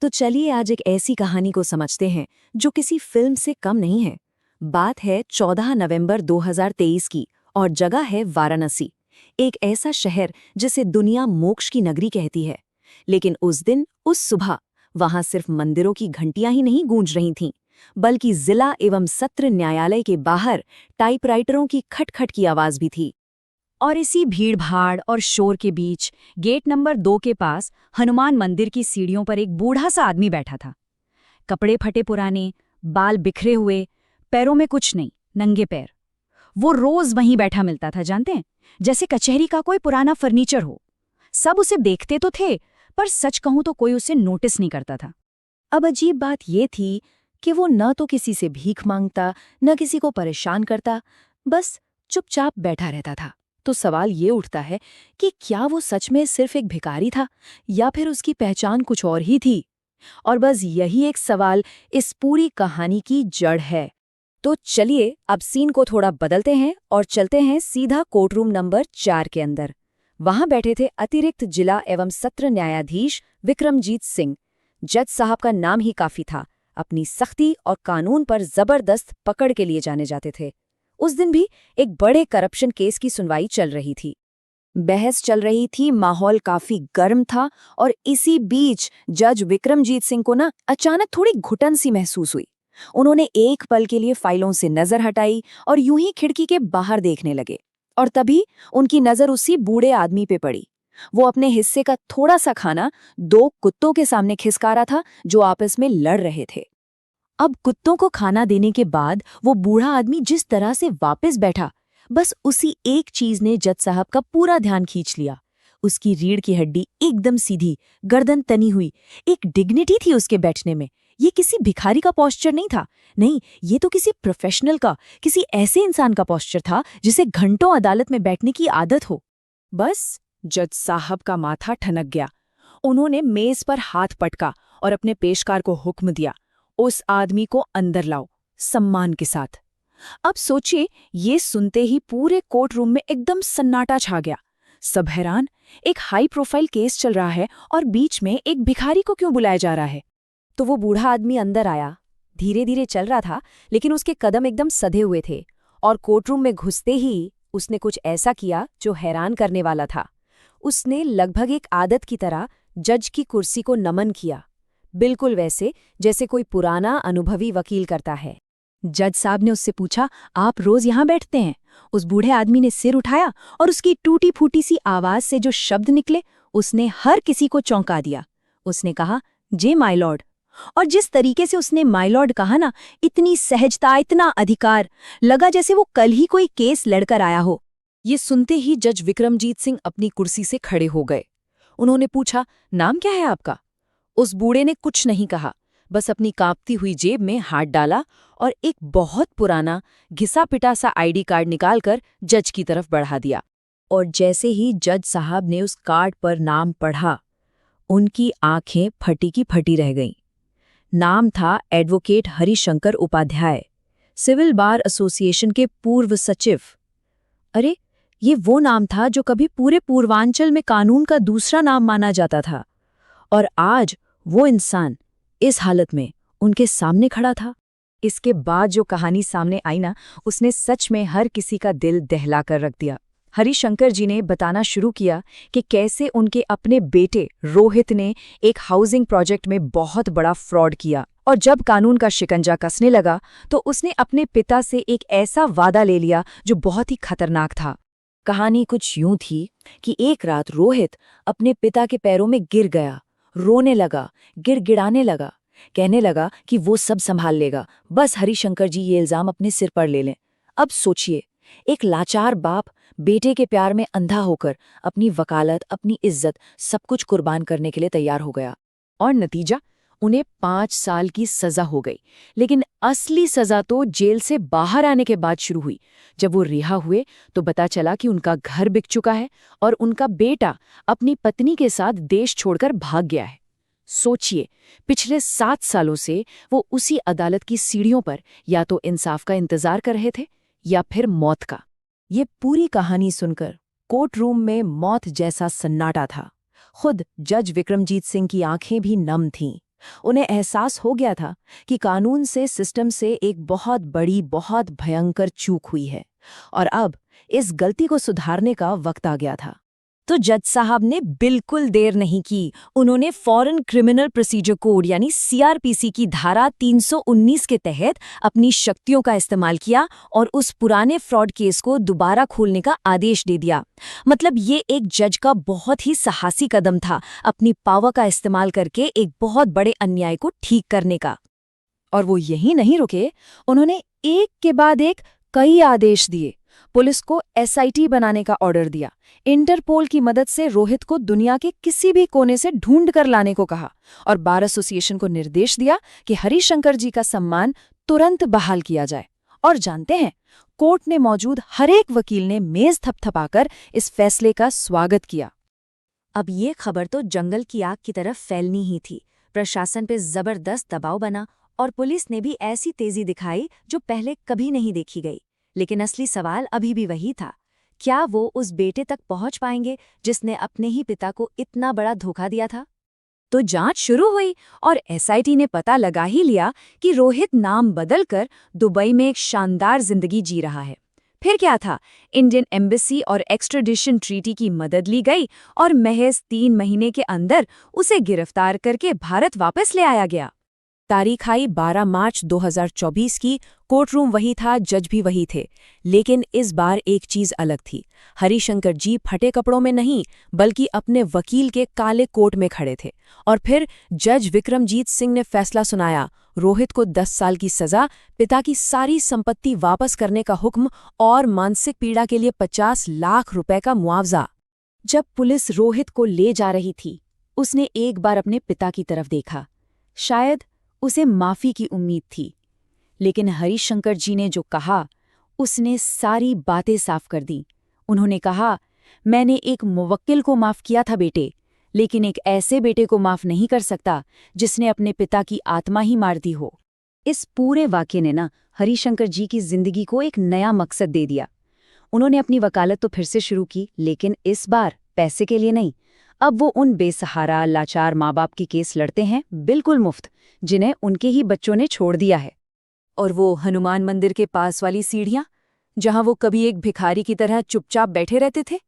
तो चलिए आज एक ऐसी कहानी को समझते हैं जो किसी फिल्म से कम नहीं है। बात है 14 नवंबर 2023 की और जगह है वाराणसी, एक ऐसा शहर जिसे दुनिया मोक्ष की नगरी कहती है। लेकिन उस दिन, उस सुबह, वहां सिर्फ मंदिरों की घंटियां ही नहीं गूंज रही थीं, बल्कि जिला एवं सत्र न्यायालय के बाहर टाइपराइटरों की खटखट की आवाज भी थी। और इसी भीड़-भाड़ और शोर के बीच गेट नंबर 2 के पास हनुमान मंदिर की सीढ़ियों पर एक बूढ़ा सा आदमी बैठा था। कपड़े फटे पुराने, बाल बिखरे हुए, पैरों में कुछ नहीं, नंगे पैर। वो रोज वहीं बैठा मिलता था, जानते हैं, जैसे कचहरी का कोई पुराना फर्नीचर हो। सब उसे देखते तो थे, पर सच कहूं तो कोई उसे नोटिस नहीं करता था। अब अजीब बात ये थी कि वो न तो किसी से भीख मांगता, न किसी को परेशान करता, बस चुपचाप बैठा रहता था। तो सवाल ये उठता है कि क्या वो सच में सिर्फ एक भिखारी था या फिर उसकी पहचान कुछ और ही थी? और बस यही एक सवाल इस पूरी कहानी की जड़ है। तो चलिए अब सीन को थोड़ा बदलते हैं और चलते हैं सीधा कोर्ट रूम नंबर 4 के अंदर। वहां बैठे थे अतिरिक्त जिला एवं सत्र न्यायाधीश विक्रमजीत सिंह। जज साहब का नाम ही काफी था, अपनी सख्ती और कानून पर जबरदस्त पकड़ के लिए जाने जाते थे। उस दिन भी एक बड़े करप्शन केस की सुनवाई चल रही थी। बहस चल रही थी, माहौल काफी गर्म था और इसी बीच जज विक्रमजीत सिंह को अचानक थोड़ी घुटन सी महसूस हुई। उन्होंने एक पल के लिए फाइलों से नजर हटाई और यूं ही खिड़की के बाहर देखने लगे। और तभी उनकी नजर उसी बूढ़े आदमी पे पड़ी। वो अपने हिस्से का थोड़ा सा खाना 2 कुत्तों के सामने खिसका रहा था जो आपस में लड़ रहे थे। अब कुत्तों को खाना देने के बाद वो बूढ़ा आदमी जिस तरह से वापस बैठा, बस उसी एक चीज ने जज साहब का पूरा ध्यान खींच लिया। उसकी रीढ़ की हड्डी एकदम सीधी, गर्दन तनी हुई, एक डिग्निटी थी उसके बैठने में। ये किसी भिखारी का पोस्चर नहीं था, नहीं, ये तो किसी प्रोफेशनल का, किसी ऐसे इंसान का पोस्चर था जिसे घंटों अदालत में बैठने की आदत हो। बस जज साहब का माथा ठनक गया। उन्होंने मेज पर हाथ पटका और अपने पेशकार को हुक्म दिया, उस आदमी को अंदर लाओ, सम्मान के साथ। अब सोचिए, ये सुनते ही पूरे कोर्ट रूम में एकदम सन्नाटा छा गया। सब हैरान, एक हाई प्रोफाइल केस चल रहा है और बीच में एक भिखारी को क्यों बुलाया जा रहा है? तो वो बूढ़ा आदमी अंदर आया। धीरे धीरे चल रहा था, लेकिन उसके कदम एकदम सधे हुए थे। और कोर्टरूम में घुसते ही उसने कुछ ऐसा किया जो हैरान करने वाला था। उसने लगभग एक आदत की तरह जज की कुर्सी को नमन किया, बिल्कुल वैसे जैसे कोई पुराना अनुभवी वकील करता है। जज साहब ने उससे पूछा, आप रोज यहाँ बैठते हैं? उस बूढ़े आदमी ने सिर उठाया और उसकी टूटी फूटी सी आवाज से जो शब्द निकले, उसने हर किसी को चौंका दिया। उसने कहा, जे माय लॉर्ड। और जिस तरीके से उसने माय लॉर्ड कहा ना, इतनी सहजता, इतना अधिकार, लगा जैसे वो कल ही कोई केस लड़कर आया हो। ये सुनते ही जज विक्रमजीत सिंह अपनी कुर्सी से खड़े हो गए। उन्होंने पूछा, नाम क्या है आपका? उस बूढ़े ने कुछ नहीं कहा, बस अपनी कांपती हुई जेब में हाथ डाला और एक बहुत पुराना घिसा पिटा सा आईडी कार्ड निकालकर जज की तरफ बढ़ा दिया। और जैसे ही जज साहब ने उस कार्ड पर नाम पढ़ा, उनकी आंखें फटी की फटी रह गईं। नाम था advocate Harishankar Upadhyay, civil bar association के पूर्व सचिव। अरे, ये वो नाम था जो कभी पूरे पूर्वांचल में कानून का दूसरा नाम माना जाता था, और आज वो इंसान इस हालत में उनके सामने खड़ा था। इसके बाद जो कहानी सामने आई ना, उसने सच में हर किसी का दिल दहला कर रख दिया। हरिशंकर जी ने बताना शुरू किया कि कैसे उनके अपने बेटे रोहित ने एक हाउसिंग प्रोजेक्ट में बहुत बड़ा फ्रॉड किया, और जब कानून का शिकंजा कसने लगा तो उसने अपने पिता से एक ऐसा वादा ले लिया जो बहुत ही खतरनाक था। कहानी कुछ यूं थी कि एक रात रोहित अपने पिता के पैरों में गिर गया, रोने लगा, गिड़गिड़ाने लगा, कहने लगा कि वो सब संभाल लेगा, बस हरिशंकर जी ये इल्जाम अपने सिर पर ले लें। अब सोचिए, एक लाचार बाप बेटे के प्यार में अंधा होकर अपनी वकालत, अपनी इज्जत, सब कुछ कुर्बान करने के लिए तैयार हो गया। और नतीजा, उन्हें 5 साल की सजा हो गई। लेकिन असली सजा तो जेल से बाहर आने के बाद शुरू हुई। जब वो रिहा हुए तो पता चला कि उनका घर बिक चुका है और उनका बेटा अपनी पत्नी के साथ देश छोड़कर भाग गया है। सोचिए, पिछले 7 सालों से वो उसी अदालत की सीढ़ियों पर या तो इंसाफ का इंतजार कर रहे थे या फिर मौत का। ये पूरी कहानी सुनकर कोर्ट रूम में मौत जैसा सन्नाटा था। खुद जज विक्रमजीत सिंह की आंखें भी नम थीं। उन्हें एहसास हो गया था कि कानून से, सिस्टम से एक बहुत बड़ी, बहुत भयंकर चूक हुई है और अब इस गलती को सुधारने का वक्त आ गया था। तो जज साहब ने बिल्कुल देर नहीं की। उन्होंने फॉरेन क्रिमिनल प्रोसीजर कोड यानी सीआरपीसी की धारा 319 के तहत अपनी शक्तियों का इस्तेमाल किया और उस पुराने फ्रॉड केस को दोबारा खोलने का आदेश दे दिया। मतलब ये एक जज का बहुत ही साहसी कदम था, अपनी पावर का इस्तेमाल करके एक बहुत बड़े अन्याय को ठीक करने का। और वो यहीं नहीं रुके, उन्होंने एक के बाद एक कई आदेश दिए। पुलिस को एसआईटी बनाने का ऑर्डर दिया, इंटरपोल की मदद से रोहित को दुनिया के किसी भी कोने से ढूंढ कर लाने को कहा और बार एसोसिएशन को निर्देश दिया कि हरिशंकर जी का सम्मान तुरंत बहाल किया जाए। और जानते हैं, कोर्ट में मौजूद हर एक वकील ने मेज थपथपाकर इस फैसले का स्वागत किया। अब ये खबर तो जंगल की आग की तरफ फैलनी ही थी। प्रशासन पे जबरदस्त दबाव बना और पुलिस ने भी ऐसी तेजी दिखाई जो पहले कभी नहीं देखी गई। लेकिन असली सवाल अभी भी वही था, क्या वो उस बेटे तक पहुंच पाएंगे जिसने अपने ही पिता को इतना बड़ा धोखा दिया था? तो जांच शुरू हुई और एसआईटी ने पता लगा ही लिया कि रोहित नाम बदलकर दुबई में एक शानदार जिंदगी जी रहा है। फिर क्या था, इंडियन एम्बेसी और एक्सट्रेडिशन ट्रीटी की मदद ली गई और महज 3 महीने के अंदर उसे गिरफ्तार करके भारत वापस ले आया गया। तारीख आई 12 मार्च 2024 की। कोर्टरूम वही था, जज भी वही थे, लेकिन इस बार एक चीज अलग थी। हरिशंकर जी फटे कपड़ों में नहीं, बल्कि अपने वकील के काले कोट में खड़े थे। और फिर जज विक्रमजीत सिंह ने फैसला सुनाया, रोहित को 10 साल की सजा, पिता की सारी संपत्ति वापस करने का हुक्म और मानसिक पीड़ा के लिए 50 लाख रुपए का मुआवजा। जब पुलिस रोहित को ले जा रही थी, उसने एक बार अपने पिता की तरफ देखा। शायद उसे माफी की उम्मीद थी, लेकिन हरिशंकर जी ने जो कहा, उसने सारी बातें साफ कर दी। उन्होंने कहा, मैंने एक मुवक्किल को माफ किया था बेटे, लेकिन एक ऐसे बेटे को माफ नहीं कर सकता जिसने अपने पिता की आत्मा ही मार दी हो। इस पूरे वाक़ये ने हरिशंकर जी की जिंदगी को एक नया मकसद दे दिया। उन्होंने अपनी वकालत तो फिर से शुरू की, लेकिन इस बार पैसे के लिए नहीं। अब वो उन बेसहारा, लाचार माँ बाप की केस लड़ते हैं, बिल्कुल मुफ्त, जिन्हें उनके ही बच्चों ने छोड़ दिया है। और वो हनुमान मंदिर के पास वाली सीढ़ियां, जहां वो कभी एक भिखारी की तरह चुपचाप बैठे रहते थे,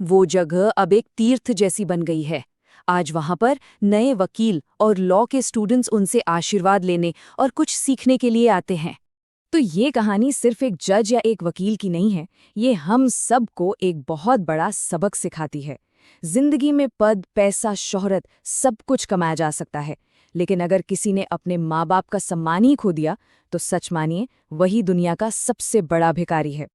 वो जगह अब एक तीर्थ जैसी बन गई है। आज वहां पर नए वकील और लॉ के स्टूडेंट्स उनसे आशीर्वाद लेने और कुछ सीखने के लिए आते हैं। तो ये कहानी सिर्फ एक जज या एक वकील की नहीं है, ये हम सबको एक बहुत बड़ा सबक सिखाती है। जिंदगी में पद, पैसा, शोहरत सब कुछ कमाया जा सकता है, लेकिन अगर किसी ने अपने माँ बाप का सम्मान ही खो दिया, तो सच मानिए वही दुनिया का सबसे बड़ा भिखारी है।